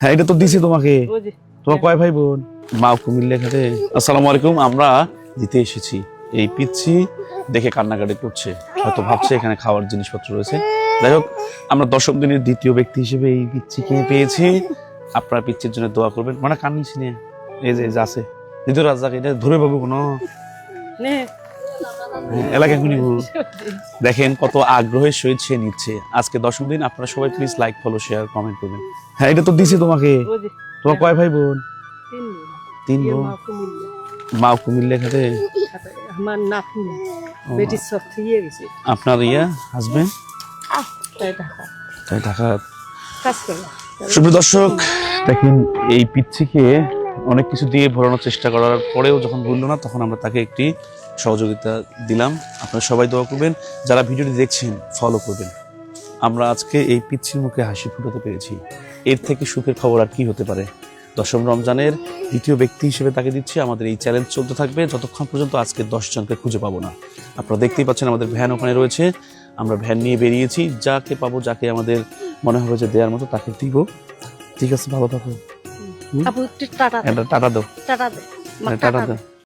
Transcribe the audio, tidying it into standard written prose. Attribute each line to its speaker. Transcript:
Speaker 1: হ্যাঁ এটা তো দিছি তোমাকে। তোমার কয় ভাই বোন? মা কুমিল্লা খাতে। আসসালামু আলাইকুম। আমরা দিতে এসেছি। এই পিচ্ছি দেখে কান্নাকাটি করছে, হয়তো ভাবছে এখানে খাওয়ার জিনিসপত্র রয়েছে। যাই হোক, আমরা দর্শক দিনের দ্বিতীয় ব্যক্তি হিসেবে এই পিচ্ছিকে পেয়েছি। আপনারা পিচ্ছির জন্য দোয়া করবেন। মানে কান্নিস নিয়ে এই যে আছে দ্বিতীয় রাজাকে এটা ধরে পাবো কোনো এলাকা এখনই দেখেন কত আগ্রহের সহিত সে নিচ্ছে। আজকে দশম দিন, আপনারা সবাই please like, follow, share, comment করবেন। হ্যাঁ এটা তো দিছি তোমাকে। তোমার কয় ভাই বোন? তিন বোন। মা কুমিল্লা খাতে।
Speaker 2: আমার নাতনি বেটির সব থেকে গেছে।
Speaker 1: আপনার হাজবেন্ড তাই ঢাকা
Speaker 2: কাজ করে।
Speaker 1: সুপ্রিয় দর্শক দেখেন, এই পিচ্ছিকে অনেক কিছু দিয়ে ভরানোর চেষ্টা করার পরেও যখন বললো না, তখন আমরা তাকে একটি সহযোগিতা দিলাম। আপনারা সবাই দোয়া করবেন, যারা ভিডিওটি দেখছেন ফলো করবেন। আমরা আজকে এই পিচ্ছির মুখে হাসি ফুটাতে পেরেছি, এর থেকে সুখের খবর আর কি হতে পারে। দশম রমজানের দ্বিতীয় ব্যক্তি হিসেবে তাকে দিচ্ছি। আমাদের এই চ্যালেঞ্জ চলতে থাকবে যতক্ষণ পর্যন্ত আজকে 10 জনকে খুঁজে পাবো না। আপনারা দেখতেই পাচ্ছেন আমাদের ভ্যান ওখানে রয়েছে, আমরা ভ্যান নিয়ে বেরিয়েছি। যাকে পাবো, যাকে আমাদের মনে হবে যে দেওয়ার মতো তাকে দিব। ঠিক আছে, ভালো থাকো।
Speaker 2: আপু একটু টাটা দাও।
Speaker 1: টাটা দাও,
Speaker 2: টাটা দে।
Speaker 1: টাটা দাও।